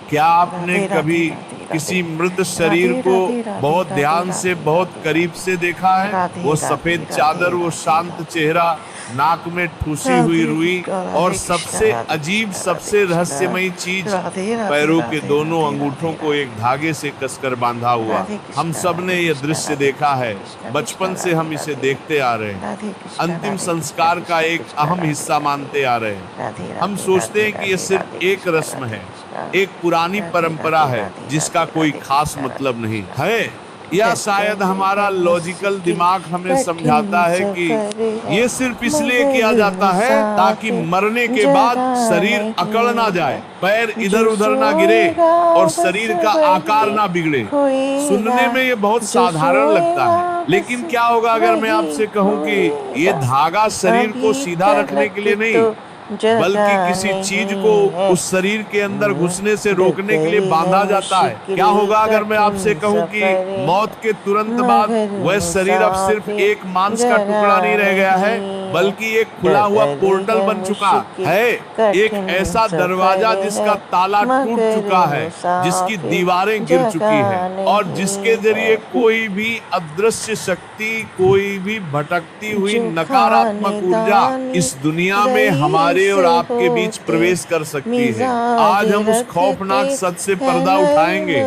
क्या आपने राधे राधे कभी राधे किसी राधे मृत शरीर राधे को राधे राधे बहुत राधे ध्यान से, राधे बहुत राधे करीब से देखा है? वो राधे राधे सफेद राधे चादर, वो राधे शांत राधे चेहरा, नाक में ठूसी हुई राधे रुई, और कृष्णा सबसे राधे अजीब, कृष्णा राधे सबसे कृष्णा रहस्यमयी चीज, राधे राधे पैरों के राधे दोनों राधे अंगूठों राधे को राधे एक धागे से कसकर बांधा हुआ। राधे हम कृष्णा सब राधे ने यह कृष्णा दृश्य राधे देखा कृष्णा है। कृष्णा कृष्णा बचपन से राधे हम इसे राधे देखते आ रहे हैं। राधे कृष्णा अंतिम राधे कृष्णा संस्कार का कृष्णा एक कृष्णा अहम राधे हिस्सा राधे मानते आ रहे हैं। राधे हम राधे सोचते राधे हैं कि यह राधे सिर्फ राधे एक कृष्णा रस्म राधे है, कृष्णा एक पुरानी राधे परंपरा राधे है राधे जिसका राधे कोई राधे खास कृष्णा राधे मतलब नहीं कृष्णा है। या शायद कठिन हमारा है लॉजिकल मुश्किल दिमाग हमें समझाता कठिन है कि सफर है ये सिर्फ इसलिए किया मगर जाता है ताकि मुसाफिर मरने के बाद जरा शरीर अकड़ ना नहीं जाए, है पैर इधर जो उधर ना गिरे सोएगा और बस शरीर का आकार वही ना बिगड़े। खोएगा सुनने में ये बहुत जो साधारण लगता सोएगा है, बस लेकिन क्या होगा अगर मैं वही आपसे कहूं कि ये खोएगा धागा शरीर को अभी सीधा रखने के तलक लिए नहीं, तो जगा बल्कि किसी चीज को नहीं है उस शरीर के अंदर घुसने से रोकने के लिए डगर है बांधा जाता है। मुश्किल क्या होगा अगर मैं कठिन आपसे कहूं कि सफर मौत है के तुरंत बाद मगर वह शरीर अब सिर्फ मुसाफिर एक मांस का जरा टुकड़ा नहीं रह गया है, नहीं है बल्कि एक खुला हुआ डगर पोर्टल है बन चुका मुश्किल है, एक कठिन ऐसा सफर दरवाजा है जिसका ताला टूट मगर चुका है, जिसकी मुसाफिर दीवारें गिर जगा चुकी है, और जिसके नहीं है जरिए कोई भी अदृश्य शक्ति, कोई भी भटकती हुई जो नकारात्मक ऊर्जा खानदानी इस दुनिया में हमारे रईस और आपके बीच होते प्रवेश कर सकती है। मिजाज आज हम उस रखते खौफनाक सच से हैं पर्दा नर्म उठाएंगे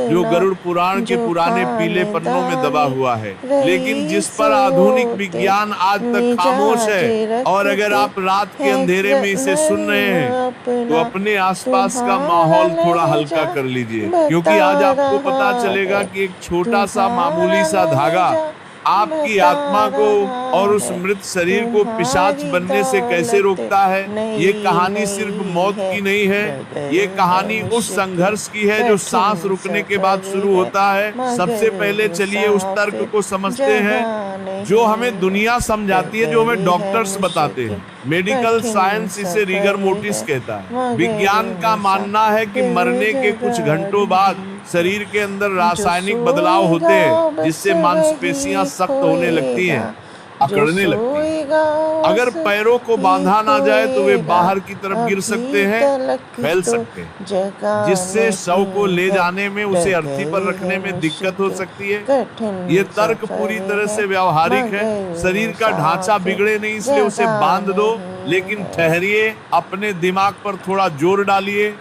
जो अपना गरुड़ पुराण के जो पुराने पीले पन्नों में दबा खानदानी हुआ है, लेकिन जिस रईस पर आधुनिक होते विज्ञान आज तक खामोश मिजाज है। और अगर रखते आप रात के हैं अंधेरे में इसे सुन रहे नर्म हैं तो अपना अपने आसपास का तुम्हारा माहौल थोड़ा हल्का लहजा कर लीजिए, बता क्योंकि आज आपको रहा पता चलेगा है कि एक छोटा सा मामूली तुम्हारा सा धागा लहजा आपकी बता आत्मा को रहा और उस है मृत शरीर को पिशाच तुम्हारी बनने से कैसे दौलत रोकता है। ये नई कहानी सिर्फ नई मौत है की नहीं है, डगर ये है कहानी उस मुश्किल संघर्ष की है जो सांस कठिन रुकने के बाद सफर शुरू है होता है। सबसे मगर पहले चलिए उस तर्क मुसाफिर को समझते हैं जगा जो नहीं हमें है दुनिया समझाती है, जो हमें डगर है डॉक्टर्स बताते मुश्किल हैं। मेडिकल कठिन साइंस इसे रिगर सफर मोर्टिस है कहता है। मगर विज्ञान का मानना है कि मुसाफिर मरने के जगा कुछ घंटों बाद नहीं है शरीर के अंदर जो रासायनिक बदलाव होते सोएगा हैं, बस जिससे मांसपेशियां वही सख्त होने लगती खोएगा हैं, जो अकड़ने लगती हैं। सोएगा अगर बस पैरों को ही बांधा ना जाए तो वे खोएगा बाहर की तरफ गिर सकते अभी हैं, तलक फैल तो सकते हैं, जगा जिससे शव को नहीं ले है जाने में, उसे अर्थी डगर पर रखने है में दिक्कत हो मुश्किल सकती है। कठिन ये तर्क सफर पूरी तरह है से व्यावहारिक है। मगर शरीर का ढांचा मुसाफिर बिगड़े नहीं इसलिए उसे जगा बांध दो, नहीं लेकिन है ठहरिए, अपने दिमाग पर थोड़ा जोर डालिए।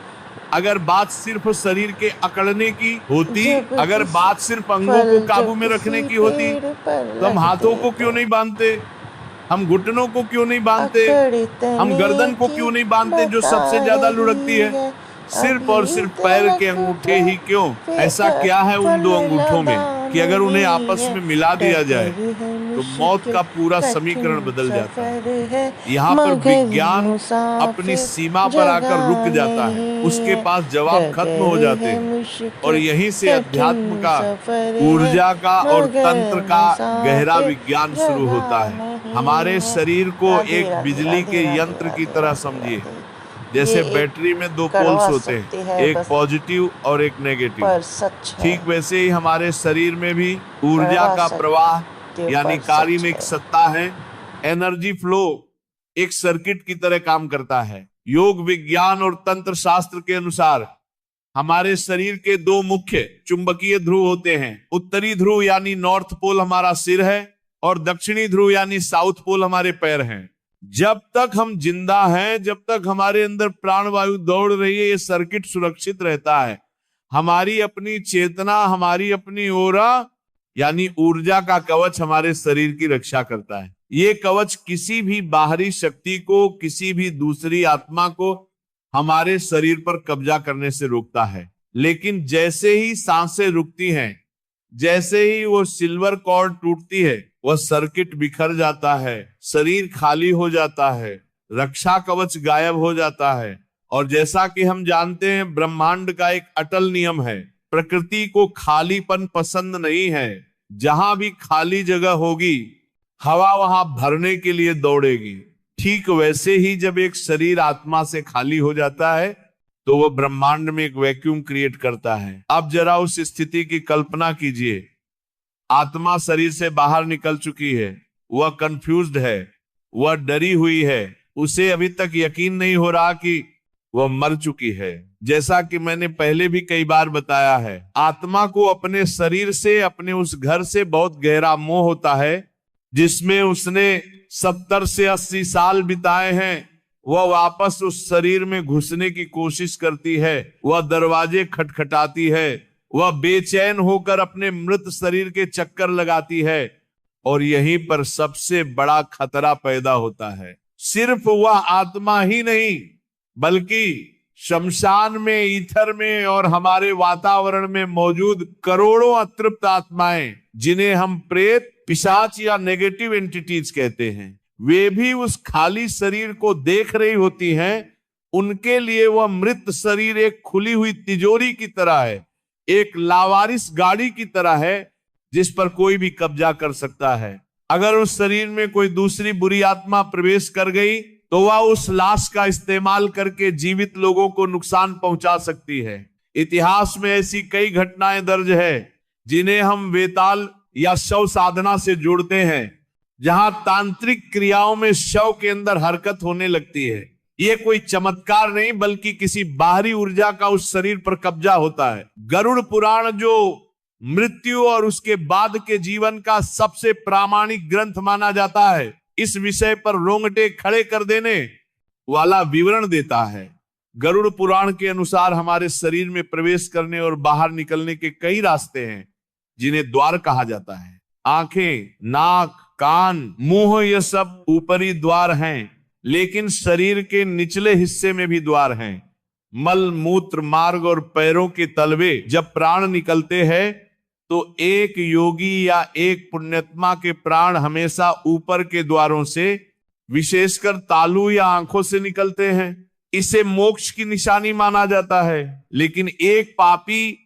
अगर बात सिर्फ शरीर के अकड़ने की होती, जब अगर किसी बात सिर्फ अंगों को फल काबू जब में रखने किसी की होती, पेड़ पर तो हम लगते हाथों को क्यों तो नहीं बांधते, हम घुटनों को क्यों नहीं बांधते, अकड़ हम तने गर्दन को की क्यों नहीं बांधते जो बता सबसे ज्यादा लुढ़कती रही है। है सिर्फ और अभी सिर्फ पैर के तलक अंगूठे तो ही क्यों? वे ऐसा क्या है उन फल दो अंगूठों में लगा कि अगर उन्हें नहीं आपस है में मिला दिया जाए डगर है तो मौत मुश्किल का पूरा कठिन समीकरण बदल जाता है। सफर है यहाँ पर मगर विज्ञान अपनी मुसाफिर सीमा पर जगा आकर रुक जाता है, नहीं उसके है पास जवाब खत्म डगर हो जाते है हैं, और मुश्किल यहीं से कठिन अध्यात्म का, सफर है ऊर्जा का और तंत्र मगर का गहरा मुसाफिर विज्ञान शुरू जगा होता है। हमारे नहीं है शरीर को राधे एक राधे बिजली राधे के राधे यंत्र की राधे तरह राधे समझिए। राधे ये जैसे एक बैटरी में दो पोल्स कड़वा होते हैं, सत्य है एक बस पॉजिटिव और एक नेगेटिव, पर सच है ठीक वैसे ही हमारे शरीर में भी ऊर्जा कड़वा का प्रवाह सत्य यानी पर कार्य सच में एक है सत्ता है। एनर्जी फ्लो एक सर्किट की तरह काम करता है। योग विज्ञान और तंत्र शास्त्र के अनुसार हमारे शरीर के दो मुख्य चुंबकीय ध्रुव होते हैं। उत्तरी ध्रुव यानी नॉर्थ पोल हमारा सिर है, और दक्षिणी ध्रुव यानी साउथ पोल हमारे पैर हैं। जब तक हम जिंदा हैं, जब तक हमारे अंदर प्राणवायु दौड़ रही है, ये सर्किट सुरक्षित रहता है। हमारी अपनी चेतना, हमारी अपनी ओरा यानी ऊर्जा का कवच हमारे शरीर की रक्षा करता है। ये कवच किसी भी बाहरी शक्ति को, किसी भी दूसरी आत्मा को हमारे शरीर पर कब्जा करने से रोकता है। लेकिन जैसे ही सांसें रुकती हैं, जैसे ही वो सिल्वर कॉर्ड टूटती है, वह सर्किट बिखर जाता है, शरीर खाली हो जाता है, रक्षा कवच गायब हो जाता है। और जैसा कि हम जानते हैं, ब्रह्मांड का एक अटल नियम है, प्रकृति को खालीपन पसंद नहीं है। जहां भी खाली जगह होगी, हवा वहां भरने के लिए दौड़ेगी। ठीक वैसे ही जब एक शरीर आत्मा से खाली हो जाता है तो वह ब्रह्मांड में एक वैक्यूम क्रिएट करता है। अब जरा उस स्थिति की कल्पना कीजिए। आत्मा शरीर से बाहर निकल चुकी है, वह कंफ्यूज्ड है, वह डरी हुई है, उसे अभी तक यकीन नहीं हो रहा कि वह मर चुकी है। जैसा कि मैंने पहले भी कई बार बताया है, आत्मा को अपने शरीर से, अपने उस घर से बहुत गहरा मोह होता है, जिसमें उसने 70 से 80 साल बिताए हैं। वह वापस उस शरीर में घुसने की कोशिश करती है, वह दरवाजे खटखटाती है, वह बेचैन होकर अपने मृत शरीर के चक्कर लगाती है, और यहीं पर सबसे बड़ा खतरा पैदा होता है। सिर्फ वह आत्मा ही नहीं, बल्कि शमशान में, ईथर में और हमारे वातावरण में मौजूद करोड़ों अतृप्त आत्माएं, जिन्हें हम प्रेत, पिशाच या नेगेटिव एंटिटीज कहते हैं, वे भी उस खाली शरीर को देख रही होती हैं। उनके लिए वह मृत शरीर एक खुली हुई तिजोरी की तरह है, एक लावारिस गाड़ी की तरह है, जिस पर कोई भी कब्जा कर सकता है। अगर उस शरीर में कोई दूसरी बुरी आत्मा प्रवेश कर गई तो वह उस लाश का इस्तेमाल करके जीवित लोगों को नुकसान पहुंचा सकती है। इतिहास में ऐसी कई घटनाएं दर्ज है जिन्हें हम वेताल या शव साधना से जोड़ते हैं, जहां तांत्रिक क्रियाओं में शव के अंदर हरकत होने लगती है। ये कोई चमत्कार नहीं, बल्कि किसी बाहरी ऊर्जा का उस शरीर पर कब्जा होता है। गरुड़ पुराण, जो मृत्यु और उसके बाद के जीवन का सबसे प्रामाणिक ग्रंथ माना जाता है, इस विषय पर रोंगटे खड़े कर देने वाला विवरण देता है। गरुड़ पुराण के अनुसार हमारे शरीर में प्रवेश करने और बाहर निकलने के कई रास्ते हैं, जिन्हें द्वार कहा जाता है। आंखें, नाक, कान, मुंह, ये सब ऊपरी द्वार हैं, लेकिन शरीर के निचले हिस्से में भी द्वार हैं। मल, मूत्र मार्ग और पैरों के तलवे जब प्राण निकलते हैं, तो एक योगी या एक पुण्यात्मा के प्राण हमेशा ऊपर के द्वारों से, विशेषकर तालू या आंखों से निकलते हैं। इसे मोक्ष की निशानी माना जाता है। लेकिन एक पापी,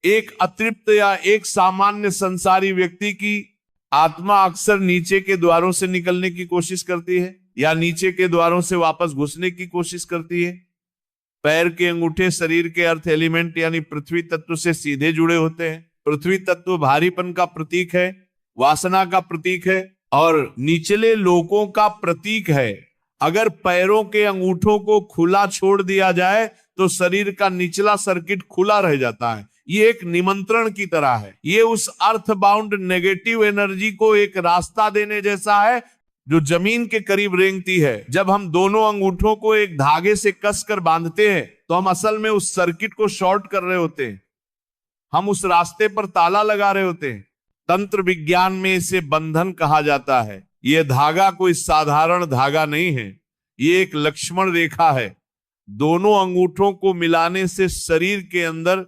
एक अतृप्त या एक सामान्य संसारी व्यक्ति की आत्मा अक्सर नीचे के द्वारों से निकलने की कोशिश करती है, या नीचे के द्वारों से वापस घुसने की कोशिश करती है। पैर के अंगूठे शरीर के अर्थ एलिमेंट यानी पृथ्वी तत्व से सीधे जुड़े होते हैं। पृथ्वी तत्व भारीपन का प्रतीक है, वासना का प्रतीक है और निचले लोकों का प्रतीक है। अगर पैरों के अंगूठों को खुला छोड़ दिया जाए तो शरीर का निचला सर्किट खुला रह जाता है। ये एक निमंत्रण की तरह है। ये उस अर्थ बाउंड नेगेटिव एनर्जी को एक रास्ता देने जैसा है, जो जमीन के करीब रेंगती है। जब हम दोनों अंगूठों को एक धागे से कसकर बांधते हैं, तो हम असल में उस सर्किट को शॉर्ट कर रहे होते हैं, हम उस रास्ते पर ताला लगा रहे होते हैं। तंत्र विज्ञान में इसे बंधन कहा जाता है। यह धागा कोई साधारण धागा नहीं है, ये एक लक्ष्मण रेखा है। दोनों अंगूठों को मिलाने से शरीर के अंदर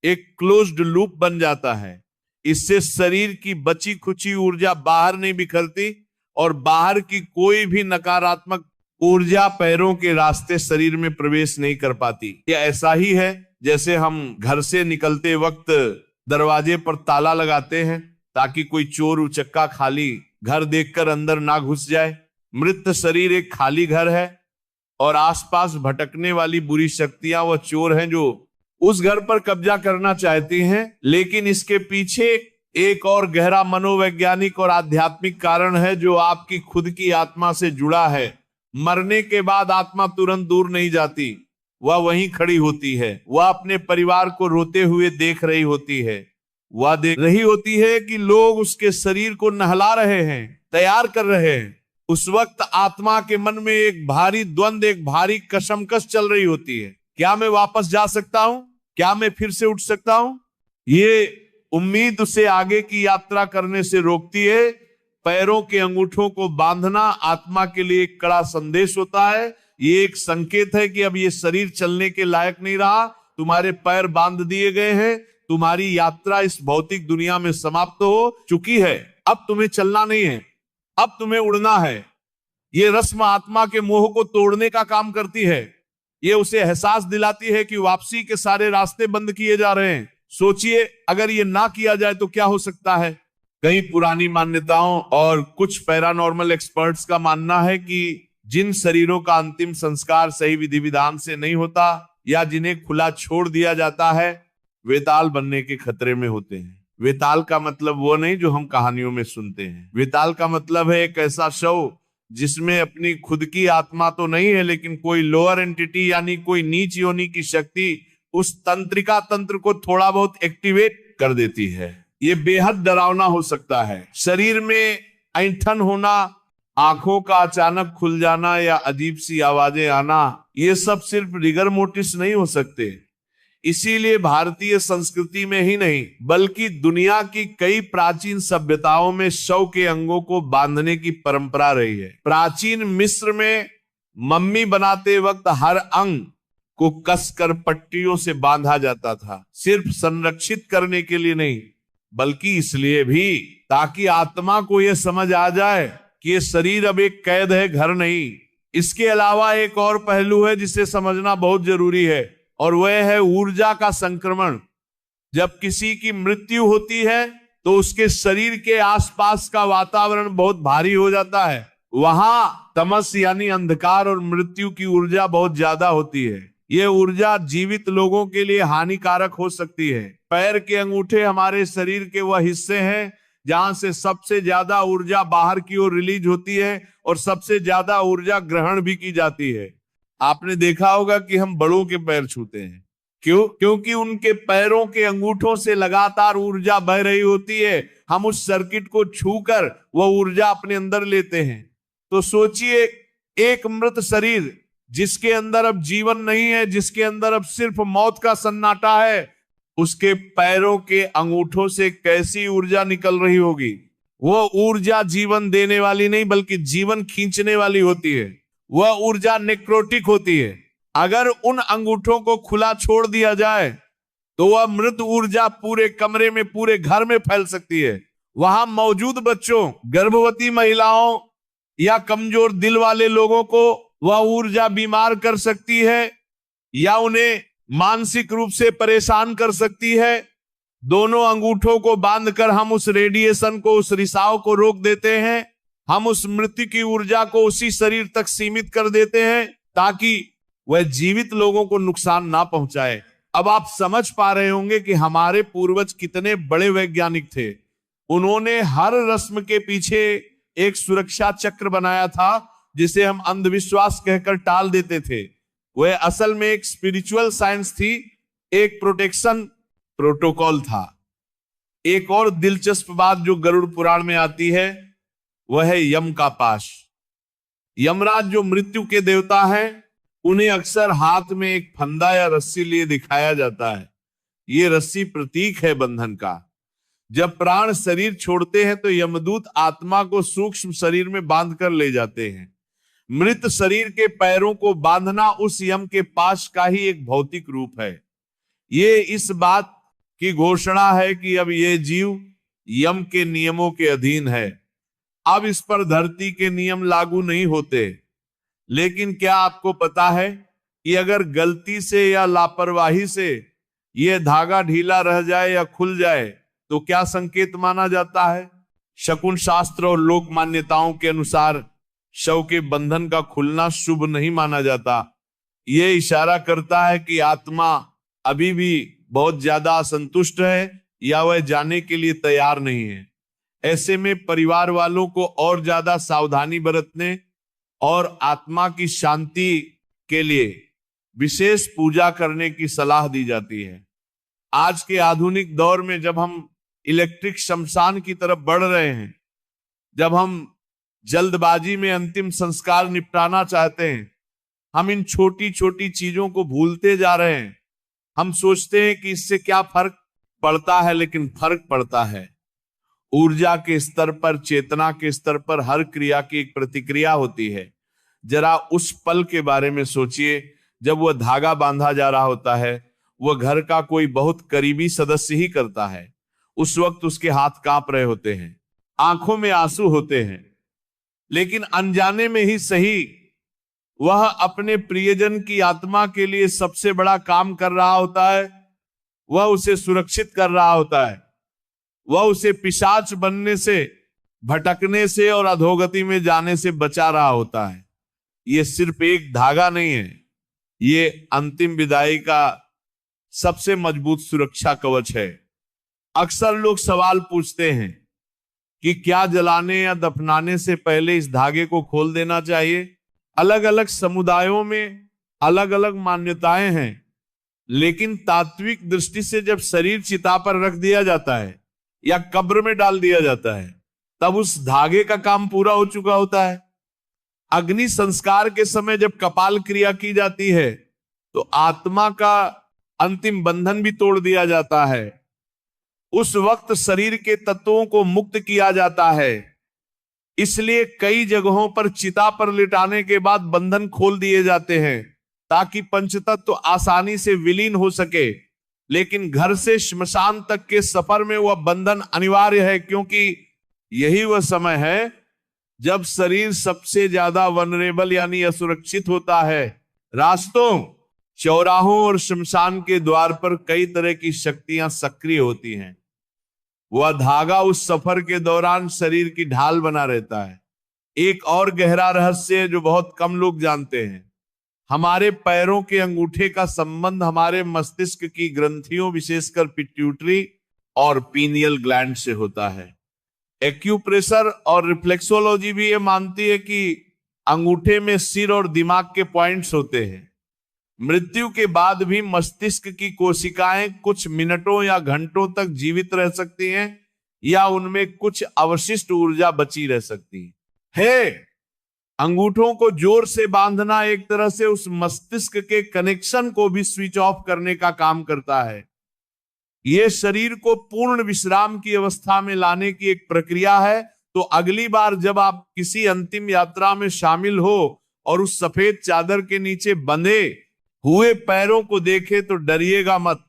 एक क्लोज्ड लूप बन जाता है। इससे शरीर की बची खुची ऊर्जा बाहर नहीं बिखरती और बाहर की कोई भी नकारात्मक ऊर्जा पैरों के रास्ते शरीर में प्रवेश नहीं कर पाती। यह ऐसा ही है जैसे हम घर से निकलते वक्त दरवाजे पर ताला लगाते हैं, ताकि कोई चोर उचक्का खाली घर देखकर अंदर ना घुस जाए। मृत शरीर एक खाली घर है और आसपास भटकने वाली बुरी शक्तियां व चोर हैं, जो उस घर पर कब्जा करना चाहती हैं। लेकिन इसके पीछे एक और गहरा मनोवैज्ञानिक और आध्यात्मिक कारण है, जो आपकी खुद की आत्मा से जुड़ा है। मरने के बाद आत्मा तुरंत दूर नहीं जाती, वह वहीं खड़ी होती है। वह अपने परिवार को रोते हुए देख रही होती है। वह देख रही होती है कि लोग उसके शरीर को नहला रहे हैं, तैयार कर रहे हैं। उस वक्त आत्मा के मन में एक भारी द्वंद, एक भारी कशमकश चल रही होती है। क्या मैं वापस जा सकता हूं? क्या मैं फिर से उठ सकता हूं? ये उम्मीद उसे आगे की यात्रा करने से रोकती है। पैरों के अंगूठों को बांधना आत्मा के लिए एक कड़ा संदेश होता है। ये एक संकेत है कि अब ये शरीर चलने के लायक नहीं रहा, तुम्हारे पैर बांध दिए गए हैं, तुम्हारी यात्रा इस भौतिक दुनिया में समाप्त हो चुकी है, अब तुम्हें चलना नहीं है, अब तुम्हें उड़ना है। ये रस्म आत्मा के मोह को तोड़ने का काम करती है। ये उसे एहसास दिलाती है कि वापसी के सारे रास्ते बंद किए जा रहे हैं। सोचिए, अगर ये ना किया जाए तो क्या हो सकता है। कई पुरानी मान्यताओं और कुछ पैरानॉर्मल एक्सपर्ट्स का मानना है कि जिन शरीरों का अंतिम संस्कार सही विधि विधान से नहीं होता या जिन्हें खुला छोड़ दिया जाता है, वेताल बनने के खतरे में होते हैं। वेताल का मतलब वो नहीं जो हम कहानियों में सुनते हैं। वेताल का मतलब है एक ऐसा शव जिसमें अपनी खुद की आत्मा तो नहीं है, लेकिन कोई लोअर एंटिटी यानी कोई नीच योनि की शक्ति उस तंत्रिका तंत्र को थोड़ा बहुत एक्टिवेट कर देती है। ये बेहद डरावना हो सकता है। शरीर में ऐंठन होना, आंखों का अचानक खुल जाना या अजीब सी आवाजें आना, ये सब सिर्फ रिगर मोर्टिस नहीं हो सकते। इसीलिए भारतीय संस्कृति में ही नहीं बल्कि दुनिया की कई प्राचीन सभ्यताओं में शव के अंगों को बांधने की परंपरा रही है। प्राचीन मिस्र में मम्मी बनाते वक्त हर अंग को कसकर पट्टियों से बांधा जाता था, सिर्फ संरक्षित करने के लिए नहीं बल्कि इसलिए भी ताकि आत्मा को यह समझ आ जाए कि ये शरीर अब एक कैद है, घर नहीं। इसके अलावा एक और पहलू है जिसे समझना बहुत जरूरी है, और वह है ऊर्जा का संक्रमण। जब किसी की मृत्यु होती है तो उसके शरीर के आसपास का वातावरण बहुत भारी हो जाता है। वहां तमस यानी अंधकार और मृत्यु की ऊर्जा बहुत ज्यादा होती है। ये ऊर्जा जीवित लोगों के लिए हानिकारक हो सकती है। पैर के अंगूठे हमारे शरीर के वह हिस्से हैं जहां से सबसे ज्यादा ऊर्जा बाहर की ओर रिलीज होती है और सबसे ज्यादा ऊर्जा ग्रहण भी की जाती है। आपने देखा होगा कि हम बड़ों के पैर छूते हैं, क्यों? क्योंकि उनके पैरों के अंगूठों से लगातार ऊर्जा बह रही होती है। हम उस सर्किट को छूकर वह ऊर्जा अपने अंदर लेते हैं। तो सोचिए, एक मृत शरीर जिसके अंदर अब जीवन नहीं है, जिसके अंदर अब सिर्फ मौत का सन्नाटा है, उसके पैरों के अंगूठों से कैसी ऊर्जा निकल रही होगी। वह ऊर्जा जीवन देने वाली नहीं बल्कि जीवन खींचने वाली होती है। वह ऊर्जा नेक्रोटिक होती है। अगर उन अंगूठों को खुला छोड़ दिया जाए तो वह मृत ऊर्जा पूरे कमरे में, पूरे घर में फैल सकती है। वहां मौजूद बच्चों, गर्भवती महिलाओं या कमजोर दिल वाले लोगों को वह ऊर्जा बीमार कर सकती है या उन्हें मानसिक रूप से परेशान कर सकती है। दोनों अंगूठों को बांधकर हम उस रेडिएशन को, उस रिसाव को रोक देते हैं। हम उस मृत्यु की ऊर्जा को उसी शरीर तक सीमित कर देते हैं ताकि वह जीवित लोगों को नुकसान ना पहुंचाए। अब आप समझ पा रहे होंगे कि हमारे पूर्वज कितने बड़े वैज्ञानिक थे। उन्होंने हर रस्म के पीछे एक सुरक्षा चक्र बनाया था जिसे हम अंधविश्वास कहकर टाल देते थे। वह असल में एक स्पिरिचुअल साइंस थी, एक प्रोटेक्शन प्रोटोकॉल था। एक और दिलचस्प बात जो गरुड़ पुराण में आती है वह है यम का पाश। यमराज जो मृत्यु के देवता हैं, उन्हें अक्सर हाथ में एक फंदा या रस्सी लिए दिखाया जाता है। ये रस्सी प्रतीक है बंधन का। जब प्राण शरीर छोड़ते हैं तो यमदूत आत्मा को सूक्ष्म शरीर में बांध कर ले जाते हैं। मृत शरीर के पैरों को बांधना उस यम के पाश का ही एक भौतिक रूप है। ये इस बात की घोषणा है कि अब ये जीव यम के नियमों के अधीन है। अब इस पर धरती के नियम लागू नहीं होते। लेकिन क्या आपको पता है कि अगर गलती से या लापरवाही से यह धागा ढीला रह जाए या खुल जाए तो क्या संकेत माना जाता है? शकुन शास्त्र और लोक मान्यताओं के अनुसार शव के बंधन का खुलना शुभ नहीं माना जाता। यह इशारा करता है कि आत्मा अभी भी बहुत ज्यादा असंतुष्ट है या वह जाने के लिए तैयार नहीं है। ऐसे में परिवार वालों को और ज्यादा सावधानी बरतने और आत्मा की शांति के लिए विशेष पूजा करने की सलाह दी जाती है। आज के आधुनिक दौर में जब हम इलेक्ट्रिक शमशान की तरफ बढ़ रहे हैं, जब हम जल्दबाजी में अंतिम संस्कार निपटाना चाहते हैं, हम इन छोटी छोटी चीजों को भूलते जा रहे हैं। हम सोचते हैं कि इससे क्या फर्क पड़ता है, लेकिन फर्क पड़ता है। ऊर्जा के स्तर पर, चेतना के स्तर पर हर क्रिया की एक प्रतिक्रिया होती है। जरा उस पल के बारे में सोचिए जब वह धागा बांधा जा रहा होता है। वह घर का कोई बहुत करीबी सदस्य ही करता है। उस वक्त उसके हाथ कांप रहे होते हैं, आंखों में आंसू होते हैं, लेकिन अनजाने में ही सही वह अपने प्रियजन की आत्मा के लिए सबसे बड़ा काम कर रहा होता है। वह उसे सुरक्षित कर रहा होता है। वह उसे पिशाच बनने से, भटकने से और अधोगति में जाने से बचा रहा होता है। यह सिर्फ एक धागा नहीं है, ये अंतिम विदाई का सबसे मजबूत सुरक्षा कवच है। अक्सर लोग सवाल पूछते हैं, कि क्या जलाने या दफनाने से पहले इस धागे को खोल देना चाहिए। अलग अलग समुदायों में अलग अलग मान्यताएं हैं, लेकिन तात्विक दृष्टि से जब शरीर चिता पर रख दिया जाता है या कब्र में डाल दिया जाता है, तब उस धागे का काम पूरा हो चुका होता है। अग्नि संस्कार के समय जब कपाल क्रिया की जाती है तो आत्मा का अंतिम बंधन भी तोड़ दिया जाता है। उस वक्त शरीर के तत्वों को मुक्त किया जाता है। इसलिए कई जगहों पर चिता पर लिटाने के बाद बंधन खोल दिए जाते हैं ताकि पंचतत्व आसानी से विलीन हो सके। लेकिन घर से श्मशान तक के सफर में वह बंधन अनिवार्य है, क्योंकि यही वह समय है जब शरीर सबसे ज्यादा वनरेबल यानी असुरक्षित होता है। रास्तों, चौराहों और श्मशान के द्वार पर कई तरह की शक्तियां सक्रिय होती हैं। वह धागा उस सफर के दौरान शरीर की ढाल बना रहता है। एक और गहरा रहस्य है जो बहुत कम लोग जानते हैं। हमारे पैरों के अंगूठे का संबंध हमारे मस्तिष्क की ग्रंथियों, विशेषकर पिट्यूटरी और पीनियल ग्लैंड से होता है। एक्यूप्रेशर और रिफ्लेक्सोलॉजी भी ये मानती है कि अंगूठे में सिर और दिमाग के पॉइंट्स होते हैं। मृत्यु के बाद भी मस्तिष्क की कोशिकाएं कुछ मिनटों या घंटों तक जीवित रह सकती हैं या उनमें कुछ अवशिष्ट ऊर्जा बची रह सकती है। अंगूठों को जोर से बांधना एक तरह से उस मस्तिष्क के कनेक्शन को भी स्विच ऑफ करने का काम करता है। यह शरीर को पूर्ण विश्राम की अवस्था में लाने की एक प्रक्रिया है। तो अगली बार जब आप किसी अंतिम यात्रा में शामिल हो और उस सफेद चादर के नीचे बंधे हुए पैरों को देखे तो डरिएगा मत,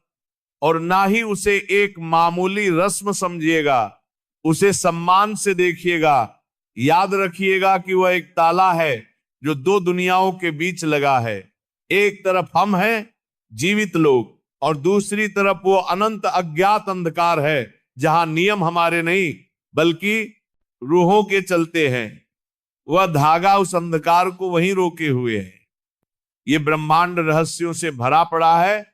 और ना ही उसे एक मामूली रस्म समझिएगा। उसे सम्मान से देखिएगा। याद रखिएगा कि वह एक ताला है जो दो दुनियाओं के बीच लगा है। एक तरफ हम हैं, जीवित लोग, और दूसरी तरफ वो अनंत अज्ञात अंधकार है जहां नियम हमारे नहीं बल्कि रूहों के चलते हैं। वह धागा उस अंधकार को वहीं रोके हुए है। ये ब्रह्मांड रहस्यों से भरा पड़ा है,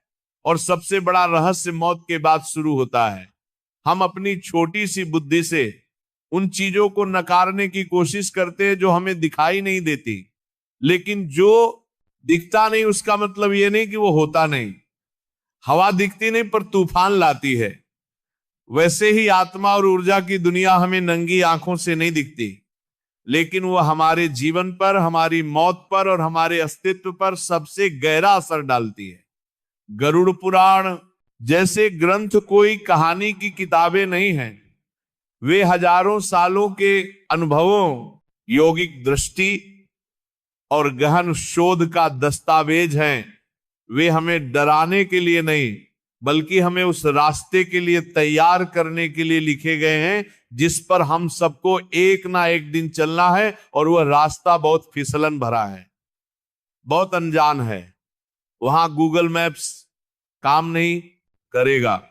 और सबसे बड़ा रहस्य मौत के बाद शुरू होता है। हम अपनी छोटी सी बुद्धि से उन चीजों को नकारने की कोशिश करते हैं जो हमें दिखाई नहीं देती, लेकिन जो दिखता नहीं उसका मतलब ये नहीं कि वो होता नहीं। हवा दिखती नहीं पर तूफान लाती है। वैसे ही आत्मा और ऊर्जा की दुनिया हमें नंगी आंखों से नहीं दिखती, लेकिन वह हमारे जीवन पर, हमारी मौत पर और हमारे अस्तित्व पर सबसे गहरा असर डालती है। गरुड़ पुराण जैसे ग्रंथ कोई कहानी की किताबें नहीं हैं। वे हजारों सालों के अनुभवों, योगिक दृष्टि और गहन शोध का दस्तावेज हैं। वे हमें डराने के लिए नहीं बल्कि हमें उस रास्ते के लिए तैयार करने के लिए लिखे गए हैं जिस पर हम सबको एक ना एक दिन चलना है। और वह रास्ता बहुत फिसलन भरा है, बहुत अनजान है। वहां गूगल मैप्स काम नहीं करेगा।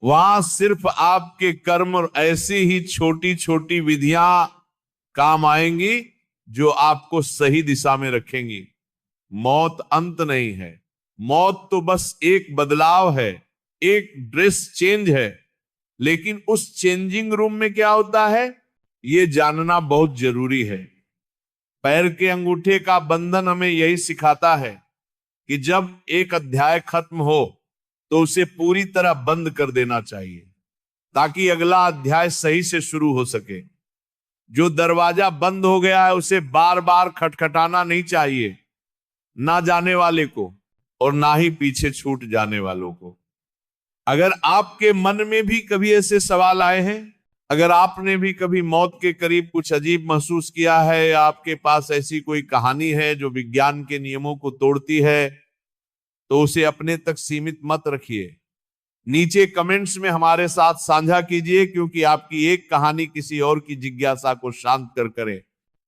वहां सिर्फ आपके कर्म और ऐसी ही छोटी छोटी विधियां काम आएंगी जो आपको सही दिशा में रखेंगी। मौत अंत नहीं है। मौत तो बस एक बदलाव है, एक ड्रेस चेंज है। लेकिन उस चेंजिंग रूम में क्या होता है ये जानना बहुत जरूरी है। पैर के अंगूठे का बंधन हमें यही सिखाता है कि जब एक अध्याय खत्म हो तो उसे पूरी तरह बंद कर देना चाहिए ताकि अगला अध्याय सही से शुरू हो सके। जो दरवाजा बंद हो गया है उसे बार बार खटखटाना नहीं चाहिए, ना जाने वाले को और ना ही पीछे छूट जाने वालों को। अगर आपके मन में भी कभी ऐसे सवाल आए हैं, अगर आपने भी कभी मौत के करीब कुछ अजीब महसूस किया है, या आपके पास ऐसी कोई कहानी है जो विज्ञान के नियमों को तोड़ती है, तो उसे अपने तक सीमित मत रखिए। नीचे कमेंट्स में हमारे साथ साझा कीजिए, क्योंकि आपकी एक कहानी किसी और की जिज्ञासा को शांत कर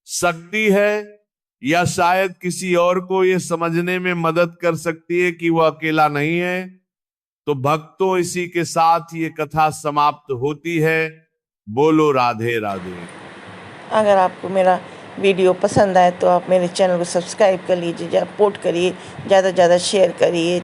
सकती है या शायद किसी और को यह समझने में मदद कर सकती है कि वह अकेला नहीं है। तो भक्तों, इसी के साथ ये कथा समाप्त होती है। बोलो राधे राधे। अगर आपको मेरा वीडियो पसंद आए तो आप मेरे चैनल को सब्सक्राइब कर लीजिए, सपोर्ट करिए, ज़्यादा से ज़्यादा शेयर करिए।